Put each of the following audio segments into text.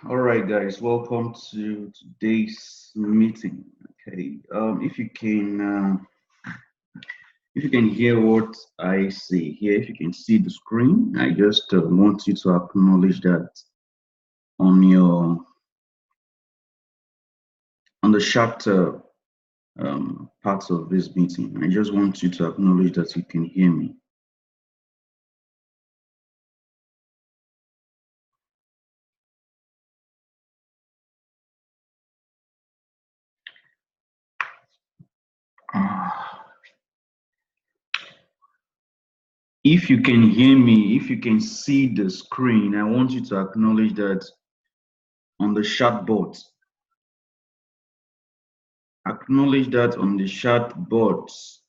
All right, guys, welcome to today's meeting. Okay, if you can hear what I say here, if you can see the screen, I just want you to acknowledge that on your on the chat parts of this meeting. I just want you to acknowledge that you can hear me. If you can hear me, if you can see the screen, I want you to acknowledge that on the chat board. Acknowledge that on the chat boards.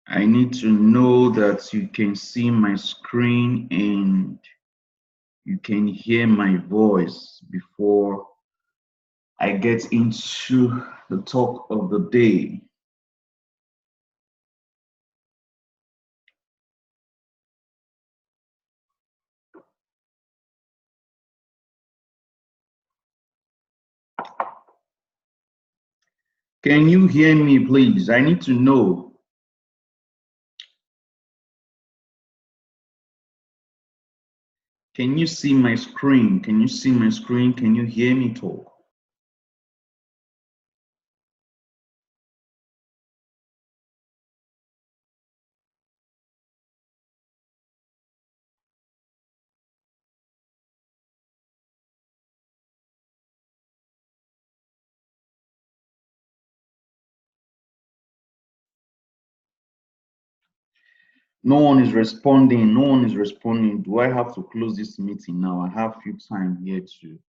I need to know that you can see my screen and you can hear my voice before I get into the talk of the day. Can you hear me, please? I need to know. Can you see my screen? Can you see my screen? Can you hear me talk? No one is responding. No one is responding. Do I have to close this meeting now? I have few time here to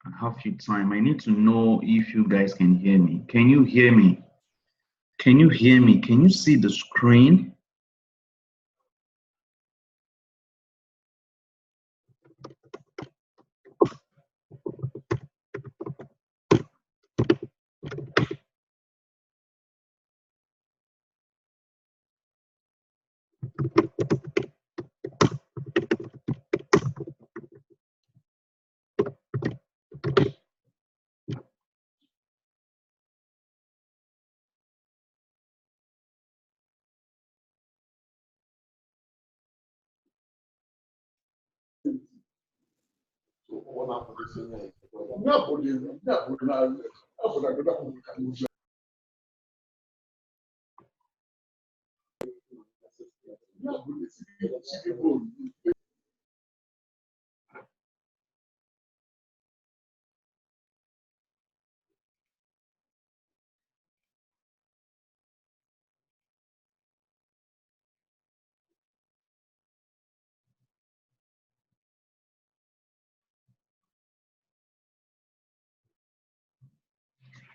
I have few time. I need to know if you guys can hear me. Can you hear me? Can you hear me? Can you see the screen?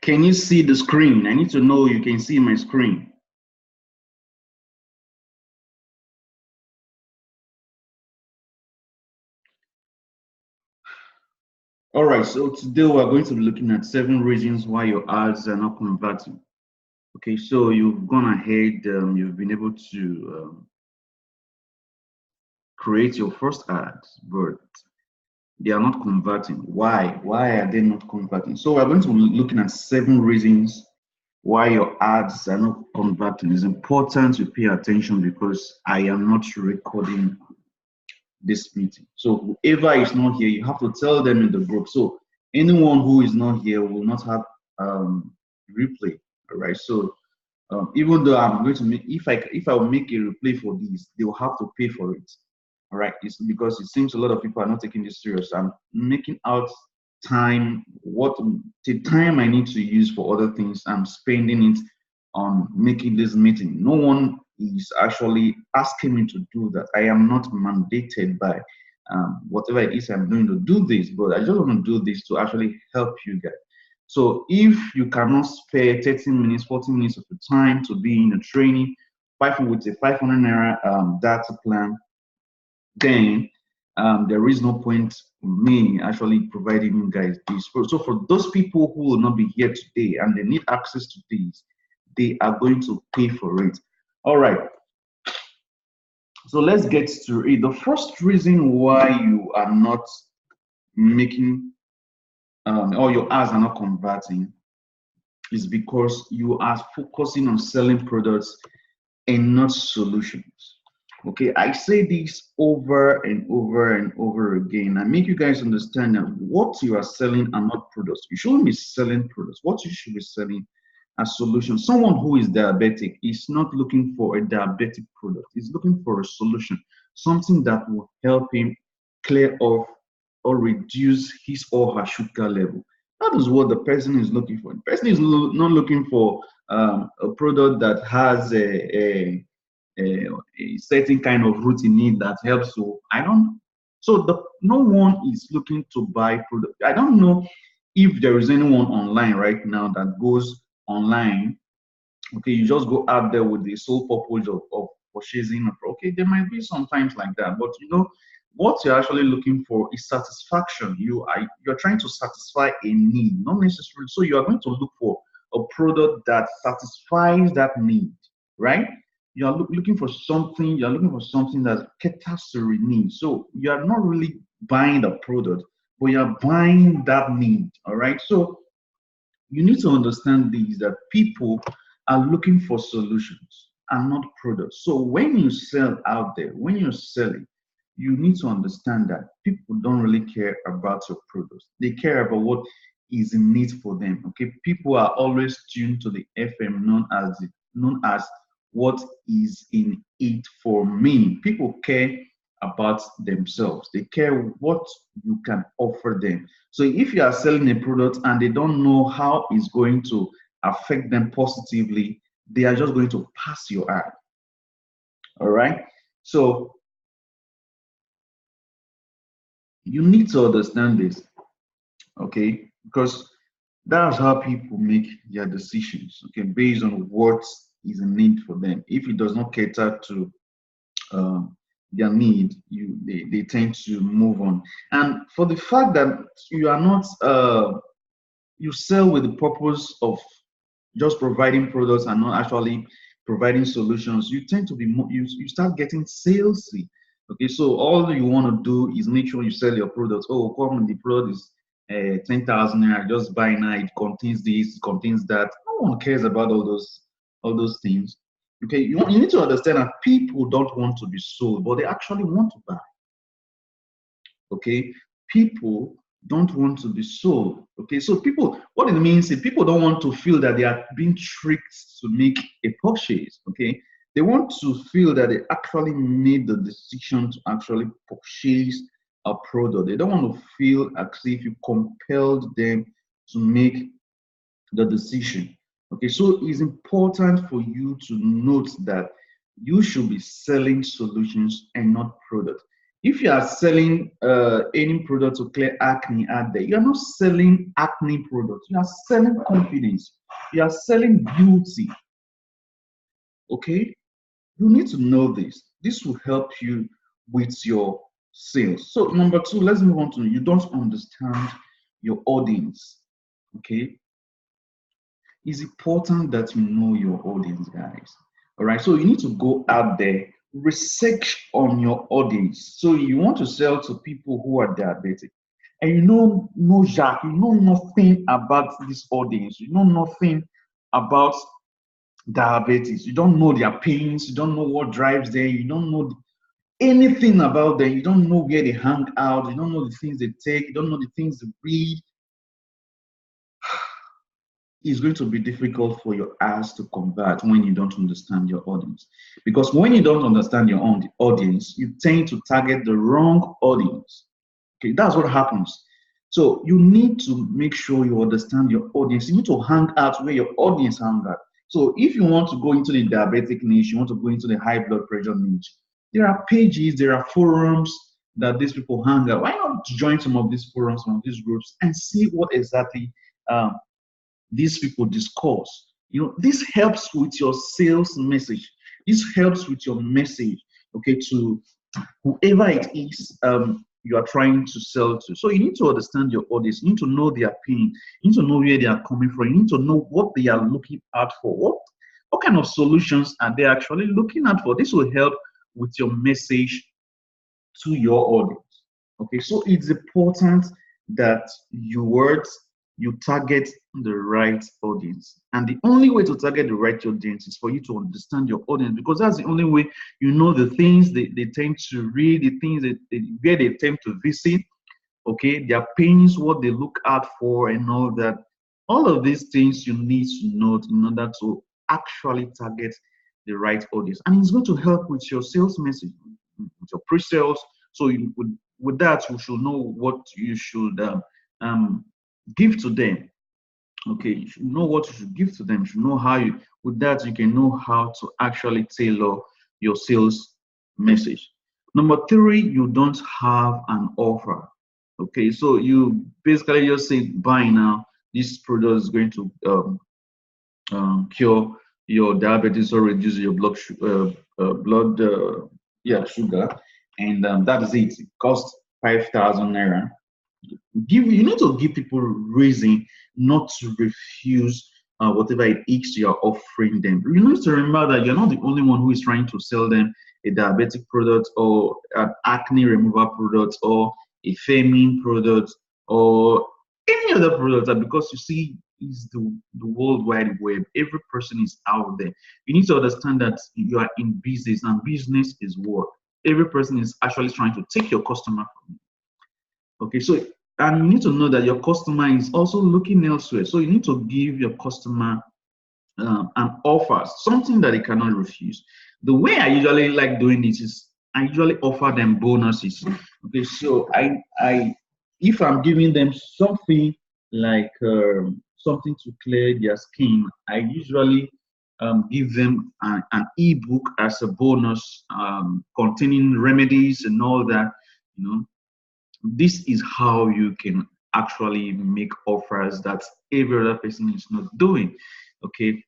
Can you see the screen? I need to know you can see my screen. All right, so today we're going to be looking at 7 reasons why your ads are not converting. Okay, so you've gone ahead, you've been able to create your first ads, but they are not converting. Why? Why are they not converting? So we're going to be looking at 7 reasons why your ads are not converting. It's important to pay attention because I am not recording this meeting. So whoever is not here, you have to tell them in the group. So anyone who is not here will not have replay. All right. So even though I'm going to make, if I will make a replay for this, they will have to pay for it. All right. It's because it seems a lot of people are not taking this serious. I'm making out time, the time I need to use for other things. I'm spending it on making this meeting. No one is actually asking me to do that. I am not mandated by whatever it is I'm doing to do this, but I just want to do this to actually help you guys. So if you cannot spare 30 minutes, 40 minutes of your time to be in a training, with a 500 naira data plan, then there is no point in me actually providing you guys this. So for those people who will not be here today and they need access to these, they are going to pay for it. All right. So let's get to it. The first reason why you are not making or your ads are not converting is because you are focusing on selling products and not solutions. Okay, I say this over and over and over again. I make you guys understand that what you are selling are not products. You shouldn't be selling products. What you should be selling are solutions. Someone who is diabetic is not looking for a diabetic product. He's looking for a solution, something that will help him clear off or reduce his or her sugar level. That is what the person is looking for. The person is not looking for a product that has a certain kind of route in it that helps. So I don't. So no one is looking to buy product. I don't know if there is anyone online right now that goes online. Okay, you just go out there with the sole purpose of purchasing. Okay, there might be sometimes like that, but you know what you're actually looking for is satisfaction. You're trying to satisfy a need, not necessarily. So you are going to look for a product that satisfies that need, right? You are looking for something. You are looking for something that caters to a need. So you are not really buying the product, but you are buying that need. All right. So you need to understand these that people are looking for solutions and not products. So when you sell out there, when you're selling, you need to understand that people don't really care about your products. They care about what is in need for them. Okay, people are always tuned to the FM known as what is in it for me. People care about themselves. They care what you can offer them. So if you are selling a product and they don't know how it's going to affect them positively, they are just going to pass your ad. All right. So you need to understand this, okay? Because that's how people make their decisions, okay, based on what is a need for them. If it does not cater to their need, they tend to move on. And for the fact that you are not you sell with the purpose of just providing products and not actually providing solutions, you tend to be more, you start getting salesy. Okay, so all you want to do is make sure you sell your products. Oh, come on, the product is 10,000 naira, just buy now, it contains this, it contains that. No one cares about all those things. Okay, you need to understand that people don't want to be sold, but they actually want to buy. Okay, people don't want to be sold. Okay, so what it means is people don't want to feel that they are being tricked to make a purchase. Okay, they want to feel that they actually made the decision to actually purchase a product. They don't want to feel as if you compelled them to make the decision. Okay, so it's important for you to note that you should be selling solutions and not products. If you are selling any product to clear acne out there, you are not selling acne products. You are selling confidence. You are selling beauty. Okay, you need to know this. This will help you with your sales. So number two, let's move on to you don't understand your audience. Okay, it's important that you know your audience, guys. All right, so you need to go out there, research on your audience. So you want to sell to people who are diabetic, and you know no jack, you know nothing about this audience, you know nothing about diabetes, you don't know their pains, you don't know what drives them, you don't know anything about them, you don't know where they hang out, you don't know the things they take, you don't know the things they read. It's going to be difficult for your ads to convert when you don't understand your audience. Because when you don't understand your own audience, you tend to target the wrong audience. Okay, that's what happens. So you need to make sure you understand your audience. You need to hang out where your audience hang out. So if you want to go into the diabetic niche, you want to go into the high blood pressure niche, there are pages, there are forums that these people hang out. Why not join some of these forums, some of these groups, and see what exactly these people discuss? You know, this helps with your sales message. This helps with your message, okay, to whoever it is you are trying to sell to. So you need to understand your audience. You need to know their pain. You need to know where they are coming from. You need to know what they are looking out for. What kind of solutions are they actually looking at for? This will help with your message to your audience. Okay, so it's important that you target the right audience. And the only way to target the right audience is for you to understand your audience, because that's the only way you know the things they tend to read, the things where they tend to visit, okay, their pains, what they look out for, and all that. All of these things you need to know in order to actually target the right audience. And it's going to help with your sales message, with your pre-sales. So with that, you should know what you should give to them. Okay, you should know what you should give to them. You should know how you, with that, you can know how to actually tailor your sales message. Number three, you don't have an offer. Okay, so you basically just say, buy now. This product is going to cure your diabetes or reduce your sugar, and that is it. It costs 5,000 naira. You need to give people reason not to refuse whatever it is you are offering them. You need to remember that you're not the only one who is trying to sell them a diabetic product or an acne remover product or a firming product or any other product, because you see, is the world wide web. Every person is out there. You need to understand that you are in business, and business is work. Every person is actually trying to take your customer from you. Okay, so, and you need to know that your customer is also looking elsewhere. So you need to give your customer an offer, something that they cannot refuse. The way I usually like doing this is I usually offer them bonuses. Okay, so if I'm giving them something like something to clear their skin, I usually give them an ebook as a bonus containing remedies and all that. You know, this is how you can actually make offers that every other person is not doing. Okay,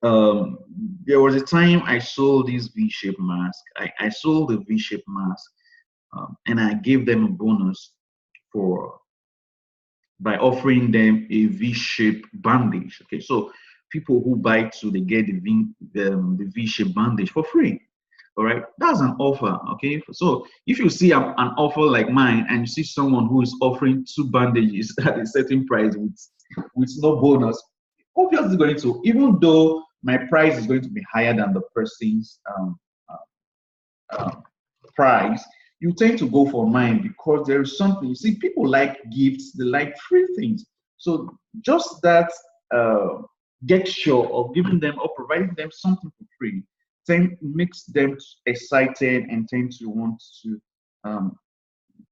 there was a time I sold this V-shaped mask. I sold the V-shaped mask, and I gave them a bonus for by offering them a V-shaped bandage. Okay, so people who buy two, they get the V-shaped bandage for free. All right, that's an offer. Okay, so if you see an offer like mine and you see someone who is offering two bandages at a certain price with no bonus, obviously going to, even though my price is going to be higher than the person's price, you tend to go for mine because there is something. You see, people like gifts, they like free things. So just that gesture of giving them or providing them something for free makes them excited and tend to want to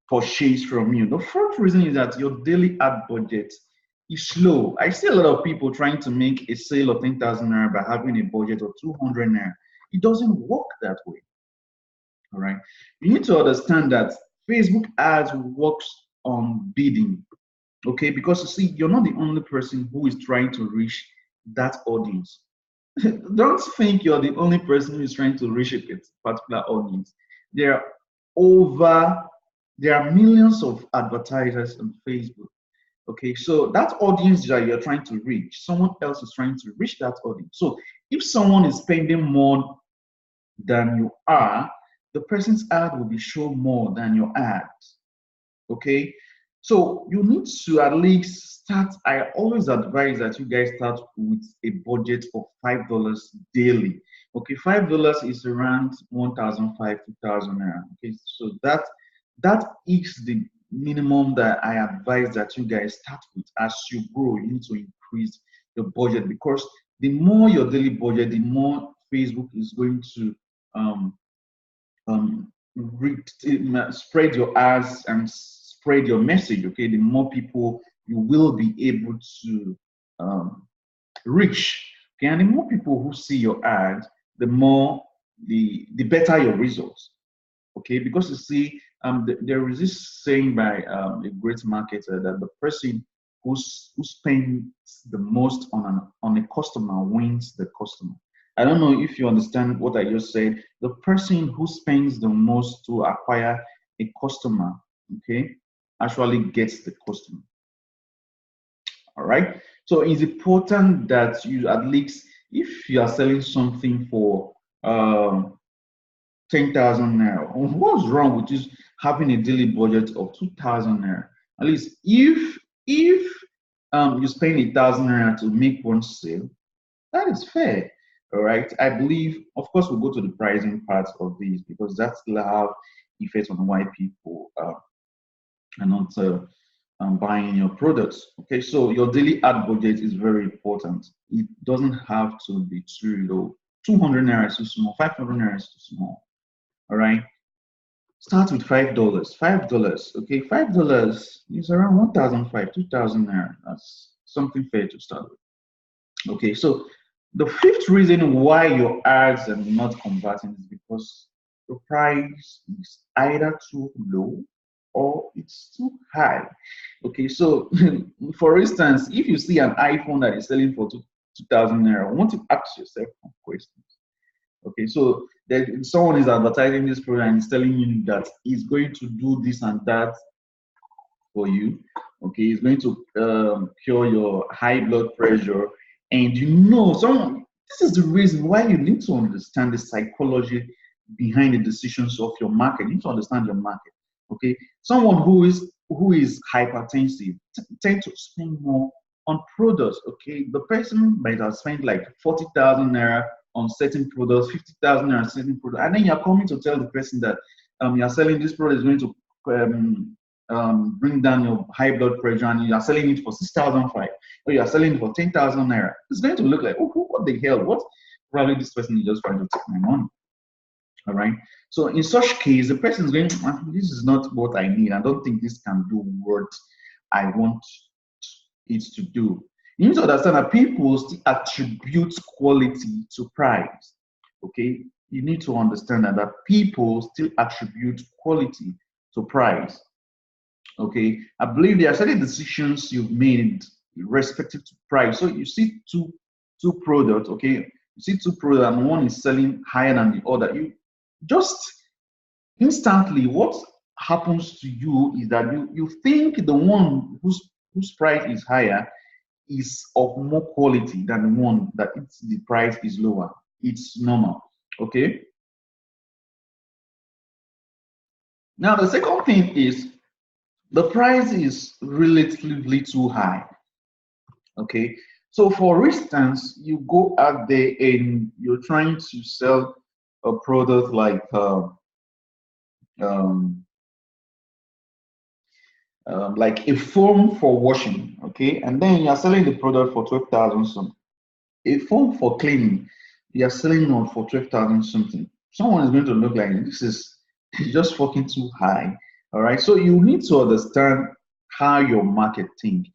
purchase from you. The fourth reason is that your daily ad budget is low. I see a lot of people trying to make a sale of 10,000 naira by having a budget of 200 naira. It doesn't work that way. All right. You need to understand that Facebook ads works on bidding. Okay, because you see, you're not the only person who is trying to reach that audience. Don't think you're the only person who is trying to reach a particular audience. There are there are millions of advertisers on Facebook. Okay, so that audience that you're trying to reach, someone else is trying to reach that audience. So if someone is spending more than you are, the person's ad will be shown more than your ad. Okay, so you need to at least start. I always advise that you guys start with a budget of $5 daily. Okay, $5 is around 1,500 to 2,000 naira. Okay, so that is the minimum that I advise that you guys start with. As you grow, you need to increase your budget, because the more your daily budget, the more Facebook is going to spread your ads and spread your message. Okay, the more people you will be able to reach. Okay, and the more people who see your ad, the better your results. Okay, because you see, there is this saying by a great marketer that the person who spends the most on a customer wins the customer. I don't know if you understand what I just said. The person who spends the most to acquire a customer, okay, actually gets the customer. All right. So it's important that you at least if you are selling something for 10,000 naira, what's wrong with just having a daily budget of 2,000 naira? At least if you spend 1,000 naira to make one sale, that is fair. All right. I believe, of course, we'll go to the pricing part of these because that still have effects on why people are not buying your products. Okay, so your daily ad budget is very important. It doesn't have to be too low. 200 naira is too small. 500 naira is too small. All right. Start with $5. $5. Okay, $5 is around 1,005, 2,000 naira. That's something fair to start with. Okay, so the fifth reason why your ads are not converting is because the price is either too low or it's too high. Okay, so for instance, if you see an iPhone that is selling for 2,000 naira, I want to ask yourself some questions. Okay, so someone is advertising this product and is telling you that he's going to do this and that for you. Okay, it's going to cure your high blood pressure, and someone. This is the reason why you need to understand the psychology behind the decisions of your market. You need to understand your market. Okay, someone who is hypertensive tend to spend more on products. Okay, the person might have spent like 40,000 naira on certain products, 50,000 naira on certain products, and then you're coming to tell the person that you're selling this product is going to bring down your high blood pressure, and you are selling it for 6,005, or you are selling it for 10,000 naira. It's going to look like, oh, what the hell? What? Probably this person is just trying to take my money. All right. So in such case, the person is going, this is not what I need. I don't think this can do what I want it to do. You need to understand that people still attribute quality to price. Okay. You need to understand that people still attribute quality to price. Okay, I believe there are certain decisions you've made respective to price. So you see two products, okay, you see two products and one is selling higher than the other. You just instantly, what happens to you is that you think the one whose price is higher is of more quality than the one that the price is lower. It's normal. Okay. Now the second thing is the price is relatively too high. Okay, so for instance, you go out there and you're trying to sell a product like a foam for washing, okay, and then you're selling the product for 12,000 something. A foam for cleaning, you're selling it for 12,000 something. Someone is going to look like this is just fucking too high. All right, so you need to understand how your market think.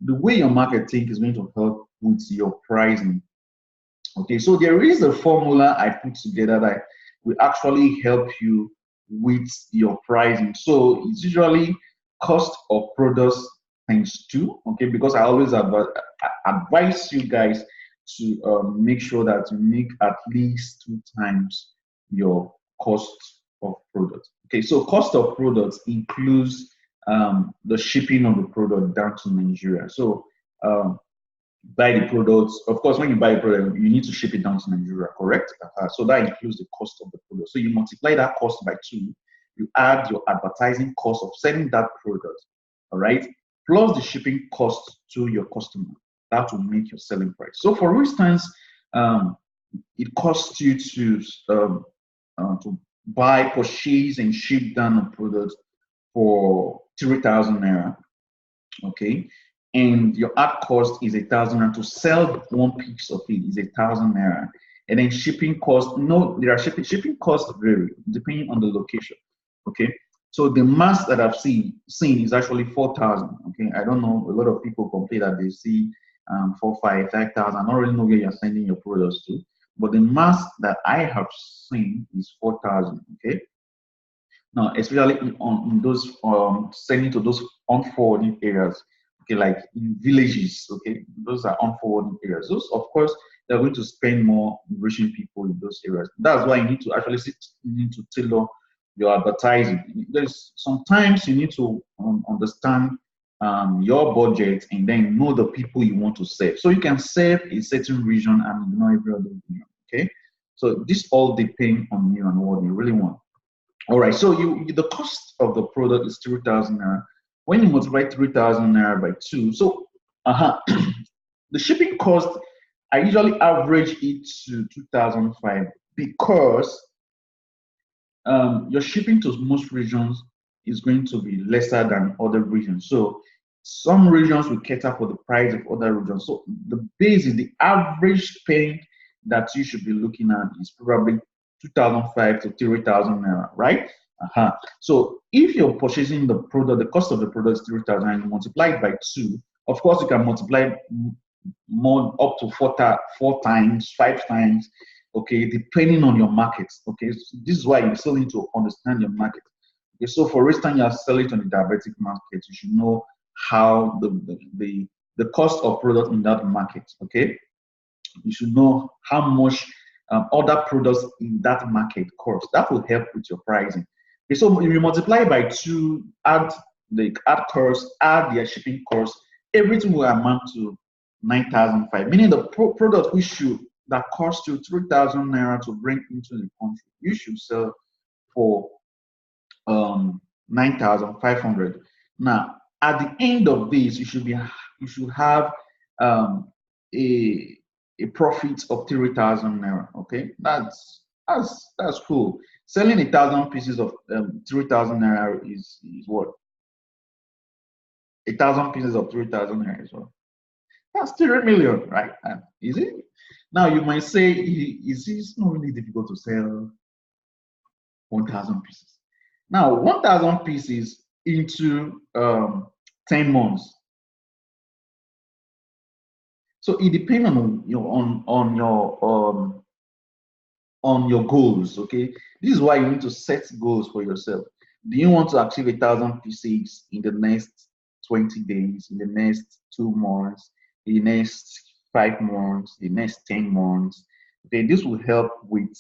The way your market think is going to help with your pricing. Okay, so there is a formula I put together that will actually help you with your pricing. So it's usually cost of products times 2. Okay, because I always advise you guys to make sure that you make at least 2 times your cost of products. Okay, so cost of products includes the shipping of the product down to Nigeria. So buy the products. Of course, when you buy a product, you need to ship it down to Nigeria, correct? So that includes the cost of the product. So you multiply that cost by 2. You add your advertising cost of selling that product, all right, plus the shipping cost to your customer. That will make your selling price. So, for instance, it costs you to buy, purchase, and ship down a product for 3,000 naira. Okay, and your ad cost is 1,000 naira. To sell one piece of it is 1,000 naira, and then shipping cost. No, there are shipping costs vary depending on the location. Okay, so the max that I've seen is actually 4,000. Okay, I don't know. A lot of people complain that they see 4, 5, 5,000. I don't really know where you're sending your products to, but the max that I have seen is 4,000. Okay. Now, especially in those sending to those unforwarding areas, okay, like in villages, okay, those are unforwarding areas. Those, of course, they're going to spend more reaching people in those areas. That's why you need to actually tailor your advertising. There's sometimes you need to understand your budget, and then know the people you want to serve. So you can serve a certain region and ignore every other region. Okay, so this all depends on you and what you really want. All right, so the cost of the product is 3,000 naira. When you multiply 3,000 naira by 2, so the shipping cost, I usually average it to 2,005 because your shipping to most regions is going to be lesser than other regions. So some regions will cater for the price of other regions. So the base is the average spend that you should be looking at is probably 2,005 to 3,000 naira, right? So if you're purchasing the product, the cost of the product is 3,000 and you multiply it by 2, of course you can multiply more up to four times, 5 times, okay, depending on your market. Okay, so this is why you still need to understand your market. Okay, so for instance, you are selling on the diabetic market, you should know how the cost of product in that market. Okay, you should know how much other products in that market cost. That will help with your pricing. Okay, so if you multiply by 2, add the ad cost, add their shipping cost, everything will amount to 9,005. Meaning the product that costs you 3,000 naira to bring into the country, you should sell for 9,500. Now, at the end of this, you should have a profit of 3,000 naira. Okay, that's cool. Selling 1,000 pieces of 3,000 naira is what? 1,000 pieces of 3,000 naira is what? That's 3 million, right? Is it? Now you might say, it's not really difficult to sell 1,000 pieces. Now 1,000 pieces into 10 months. So it depends on your goals. Okay, this is why you need to set goals for yourself. Do you want to achieve 1,000 pieces in the next 20 days, in the next 2 months, in the next 5 months, the next 10 months? Okay, this will help with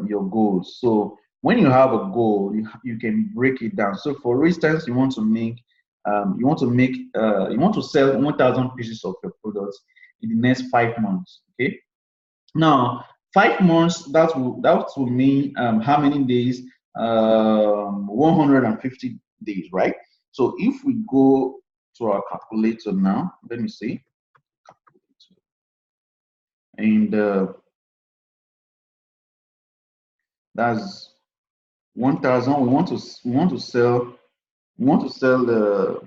your goals. So when you have a goal, you can break it down. So for instance, you want to sell 1,000 pieces of your products in the next 5 months. Okay, now 5 months, that will mean how many days? 150 days, right? So if we go to our calculator now, let me see, and that's 1,000. We want to sell the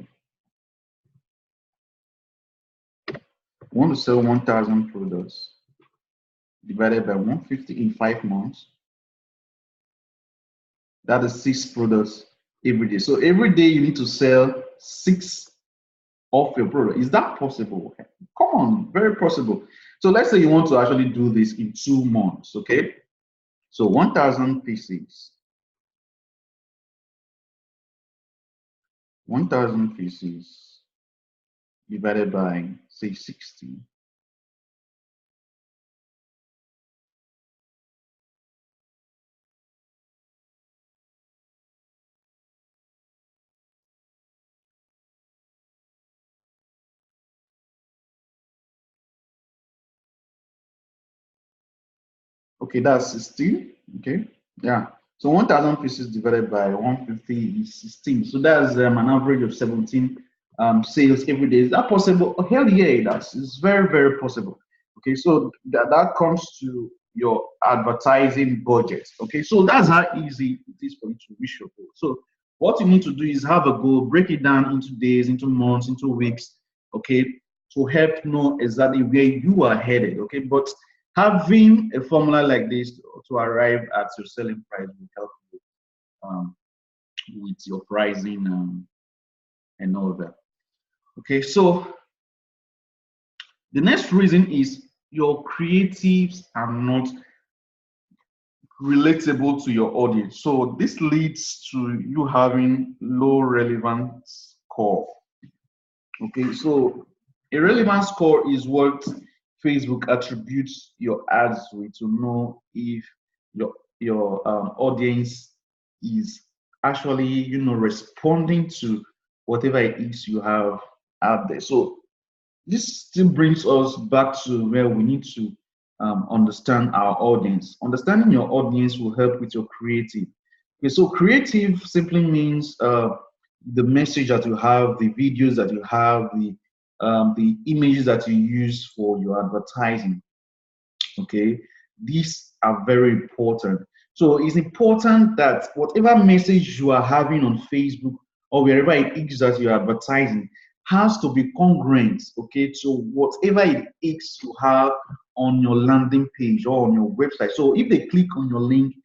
1,000 products divided by 150 in 5 months. That is 6 products every day. So every day you need to sell 6 of your product. Is that possible? Come on, very possible. So let's say you want to actually do this in 2 months. Okay, so 1,000 pieces. 1,000 pieces divided by, say, 60. Okay, that's 16. Okay, yeah. So 1,000 pieces divided by 150 is 16. So that's an average of 17 sales every day. Is that possible? Oh, hell yeah, it's very, very possible. Okay, so that comes to your advertising budget. Okay, so that's how easy it is for you to reach your goal. So what you need to do is have a goal, break it down into days, into months, into weeks. Okay, to help know exactly where you are headed. Okay, but having a formula like this to arrive at your selling price will help you with your pricing and all that. Okay, so the next reason is your creatives are not relatable to your audience. So this leads to you having low relevance score. Okay, so a relevance score is what Facebook attributes your ads with to know if your audience is actually responding to whatever it is you have out there. So this still brings us back to where we need to understand our audience. Understanding your audience will help with your creative. Okay, so creative simply means the message that you have, the videos that you have, the images that you use for your advertising. Okay, these are very important. So it's important that whatever message you are having on Facebook or wherever it is that you're advertising has to be congruent, okay, to whatever it is you have on your landing page or on your website. So if they click on your link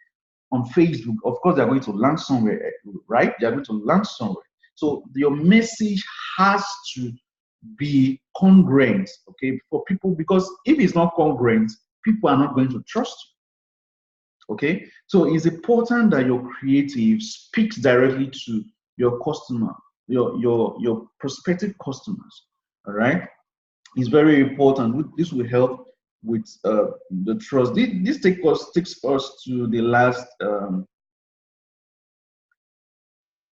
on Facebook, of course they're going to land somewhere, right? They're going to land somewhere. So your message has to be congruent, okay, for people, because if it's not congruent, people are not going to trust you. Okay, so it's important that your creative speaks directly to your customer, your prospective customers. All right, it's very important. This will help with the trust. This takes us to the last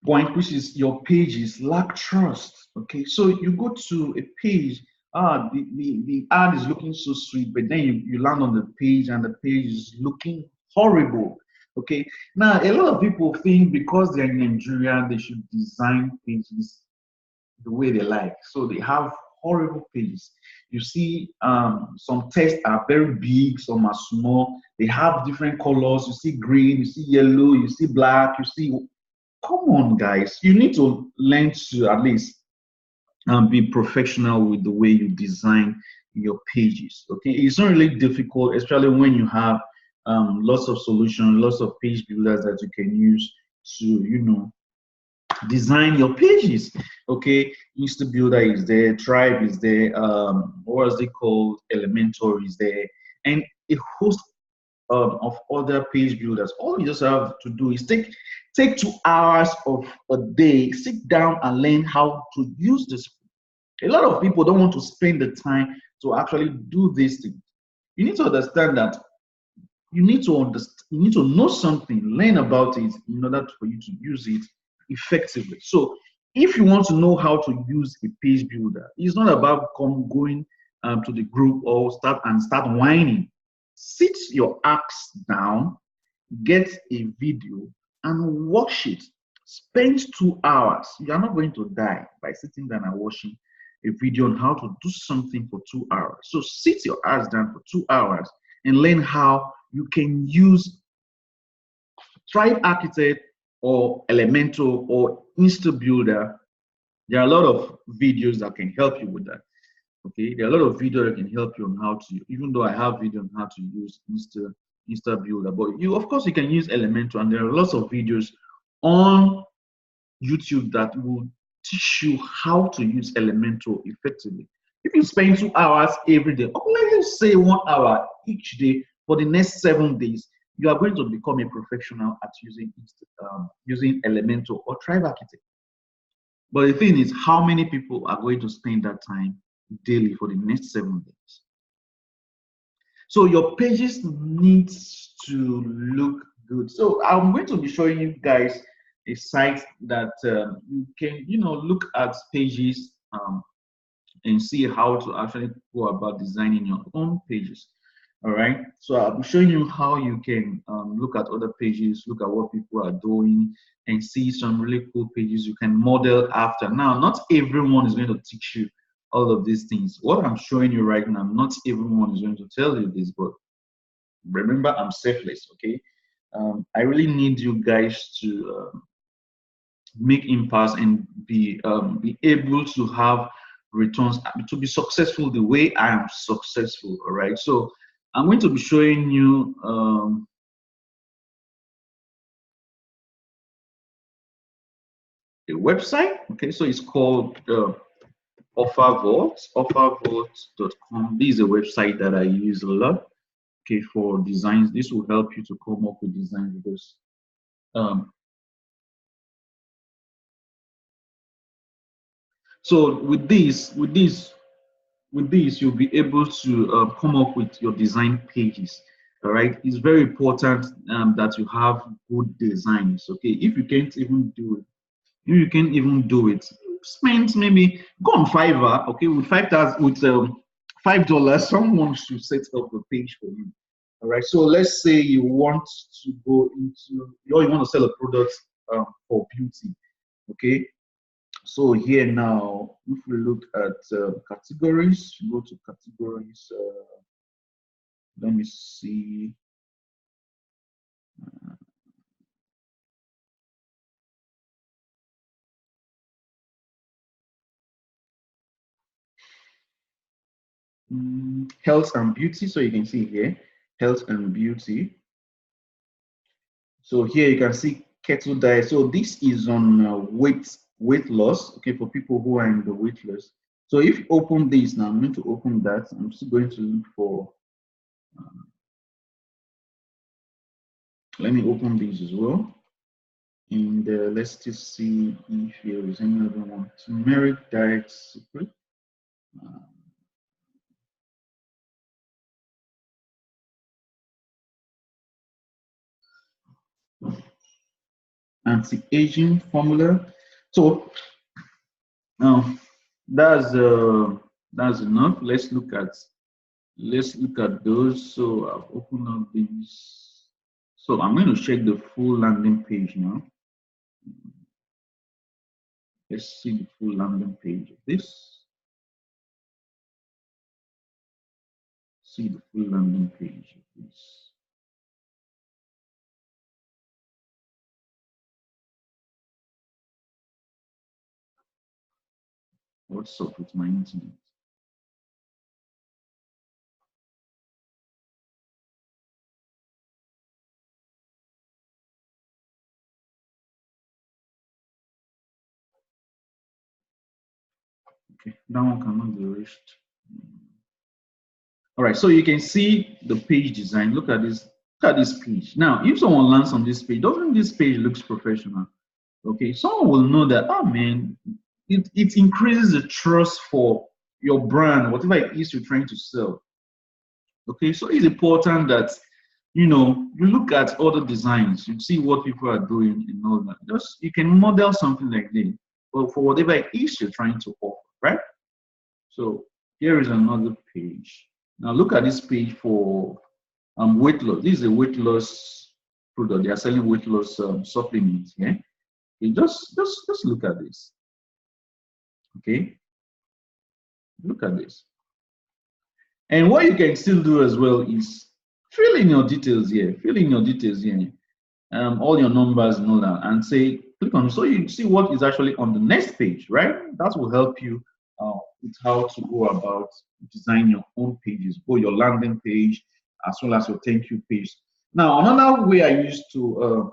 point, which is your pages lack trust. Okay, so you go to a page, the ad is looking so sweet, but then you land on the page and the page is looking horrible. Okay, now a lot of people think because they're in Nigeria they should design pages the way they like, so they have horrible pages. You see, some text are very big, some are small, they have different colors. You see green, you see yellow, you see black, you see. Come on, guys. You need to learn to at least be professional with the way you design your pages. Okay, it's not really difficult, especially when you have lots of solutions, lots of page builders that you can use to, design your pages. Okay, Insta Builder is there, Tribe is there, what is it called? Elementor is there, and a host of other page builders. All you just have to do is take 2 hours of a day, sit down and learn how to use this. A lot of people don't want to spend the time to actually do this thing. You need to understand that you need to know something, learn about it in order for you to use it effectively. So if you want to know how to use a page builder, it's not about going to the group or start whining. Sit your axe down, get a video and watch it. Spend 2 hours. You are not going to die by sitting down and watching a video on how to do something for 2 hours. So sit your ass down for 2 hours and learn how you can use Thrive Architect or Elementor or Insta Builder. There are a lot of videos that can help you with that. Okay, there are a lot of videos that can help you on how to, even though I have video on how to use Insta Builder, but you, of course, you can use Elementor, and there are lots of videos on YouTube that will teach you how to use Elementor effectively. If you spend 2 hours every day, or let's say 1 hour each day for the next 7 days, you are going to become a professional at using Elementor or Thrive Architect. But the thing is, how many people are going to spend that time daily for the next 7 days? So your pages need to look good. So I'm going to be showing you guys a site that you can, look at pages and see how to actually go about designing your own pages. All right. So I'll be showing you how you can look at other pages, look at what people are doing, and see some really cool pages you can model after. Now, not everyone is going to teach you all of these things. What I'm showing you right now, not everyone is going to tell you this, but remember, I'm selfless, okay? I really need you guys to make impasse and be able to have returns, to be successful the way I am successful, all right? So I'm going to be showing you a website, okay? So it's called offervault.com. This is a website that I use a lot, okay, for designs. This will help you to come up with designs, because so with this, you'll be able to come up with your design pages. All right, it's very important that you have good designs. Okay, if you can't even do it, spend, maybe go on Fiverr, okay, with 5,000, with $5, someone should set up a page for you. All right, so let's say you want to go into, or you want to sell a product for beauty, okay. So here now, if we look at categories, go to categories. Let me see. Health and beauty. So you can see here, health and beauty. So here you can see keto diet. So this is on weight loss. Okay, for people who are in the weight loss. So if you open this now, I'm going to open that. I'm still going to look for. Let me open these as well. And let's just see if there is any other one. Turmeric diet secret. Anti-aging formula. So that's enough. Let's look at those. So I've opened up these. So I'm going to check the full landing page now. Let's see the full landing page of this. See the full landing page of this. What's up with my internet? Okay, that one cannot be reached. All right, so you can see the page design. Look at this. Look at this page. Now, if someone lands on this page, doesn't this page looks professional? Okay, someone will know that, oh man, it increases the trust for your brand, whatever it is you're trying to sell. Okay, so it's important that you look at other designs, you see what people are doing and all that. Just you can model something like this, but for whatever it is you're trying to offer, right? So here is another page. Now look at this page for weight loss. This is a weight loss product. They are selling weight loss supplements. Yeah, okay, just look at this. Okay, look at this. And what you can still do as well is fill in your details here. Fill in your details here, all your numbers and all that, and say click on. So you see what is actually on the next page, right? That will help you with how to go about design your own pages, both your landing page as well as your thank you page. Now, another way I used to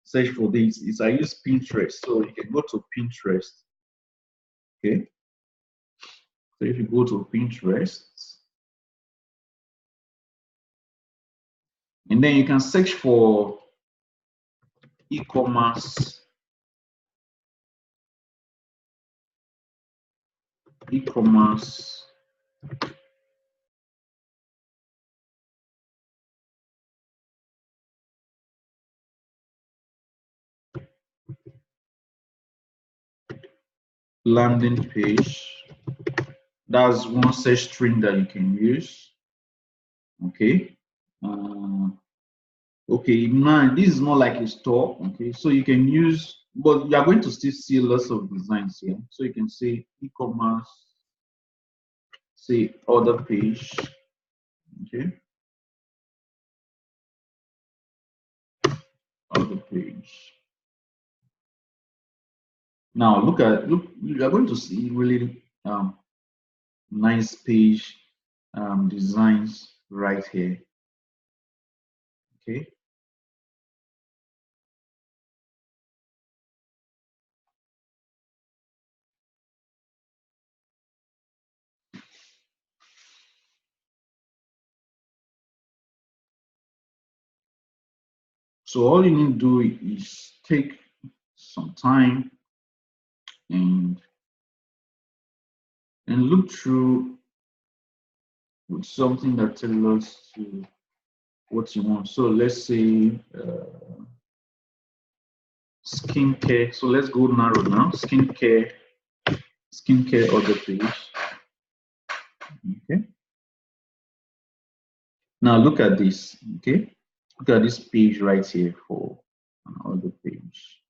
search for this is I use Pinterest. So you can go to Pinterest. Okay. So if you go to Pinterest, and then you can search for e-commerce landing page. That's one search string that you can use. Okay. Okay, now this is not like a store. Okay, so you can use, but you are going to still see lots of designs here. So you can say e-commerce, say other page. Okay, other page. Now look, you are going to see really nice page designs right here. Okay. So all you need to do is take some time and look through with something that tells us to what you want. So let's say skincare. So let's go narrow now. Skincare. skincare order page. Okay. Now look at this. Okay. Look at this page right here for an order page.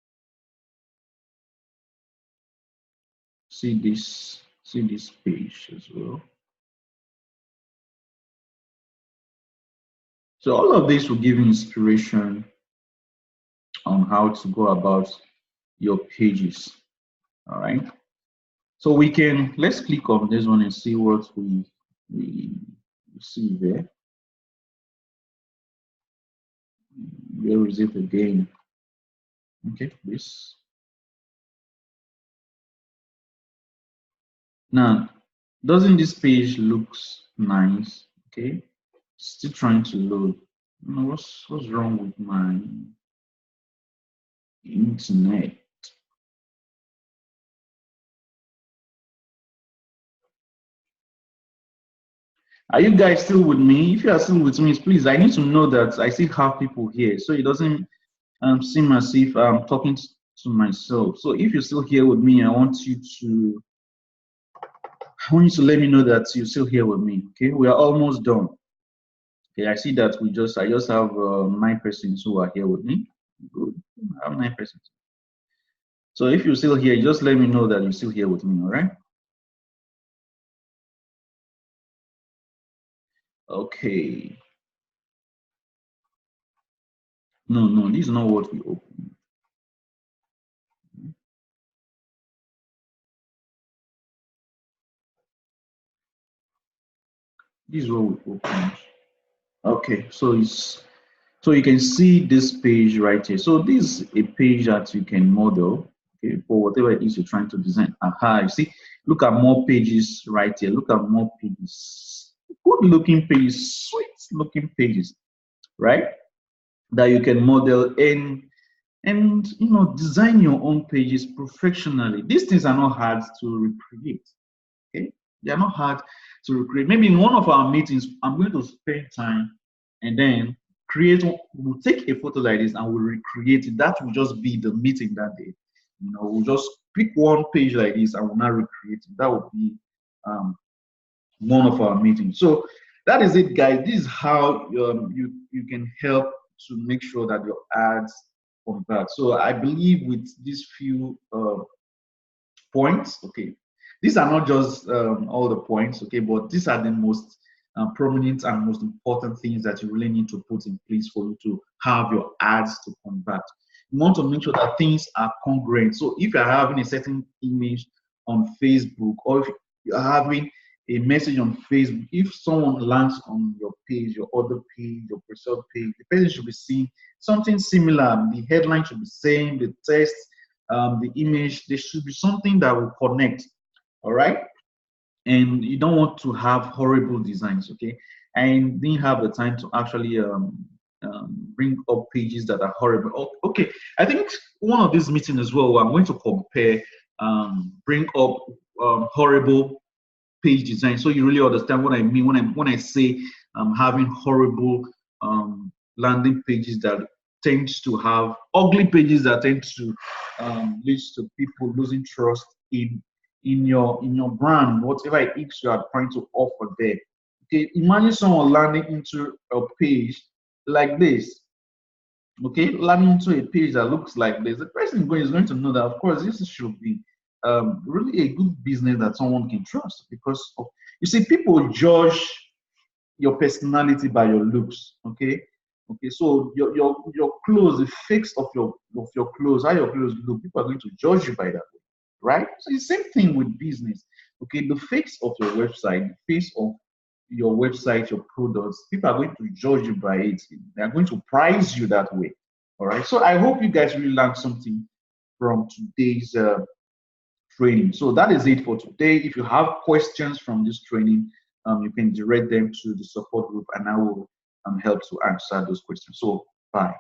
See this page as well. So all of this will give you inspiration on how to go about your pages. All right. So let's click on this one and see what we see there. Where is it again? Okay, this. Now, doesn't this page looks nice? Okay, still trying to load. What's wrong with my internet? Are you guys still with me? If you are still with me, please, I need to know that I still have people here, so it doesn't seem as if I'm talking to myself. So if you're still here with me, I want you to let me know that you're still here with me. Okay, we are almost done. Okay, I see that I just have 9 persons who are here with me. Good, I have 9 persons. So if you're still here, just let me know that you're still here with me. All right. Okay. No, this is not what we opened. This is what we opened. Okay, so you can see this page right here. So this is a page that you can model, okay, for whatever it is you're trying to design. Aha, you see, look at more pages right here. Look at more pages. Good looking pages, sweet looking pages, right? That you can model and design your own pages professionally. These things are not hard to recreate. Okay, they are not hard to recreate. Maybe in one of our meetings, I'm going to spend time and then we'll take a photo like this and we'll recreate it. That will just be the meeting that day. We'll just pick one page like this and we'll not recreate it. That will be one of our meetings. So that is it, guys. This is how you can help to make sure that your ads convert. So I believe with these few points, okay, these are not just all the points, okay, but these are the most prominent and most important things that you really need to put in place for you to have your ads to convert. You want to make sure that things are congruent. So if you're having a certain image on Facebook, or if you're having a message on Facebook, if someone lands on your page, your other page, your pre-sale page, the person should be seeing something similar. The headline should be saying, the text, the image, there should be something that will connect. All right. And you don't want to have horrible designs, okay? And didn't have the time to actually bring up pages that are horrible. Oh, okay, I think one of these meetings as well, I'm going to compare, bring up horrible page design, so you really understand what I mean when I say having horrible landing pages that tends to have ugly pages that tend to lead to people losing trust in your brand, whatever it is you are trying to offer there. Okay, imagine someone landing into a page like this. Okay, landing into a page that looks like this. The person is going to know that, of course, this should be really a good business that someone can trust, because of, you see, people judge your personality by your looks. Okay, so your clothes, the face of your clothes, how your clothes look, people are going to judge you by that, right? So the same thing with business. Okay, the face of your website, the face of your website, your products, people are going to judge you by it. They are going to price you that way. All right. So I hope you guys really learned something from today's training. So that is it for today. If you have questions from this training, you can direct them to the support group and I will help to answer those questions. So bye.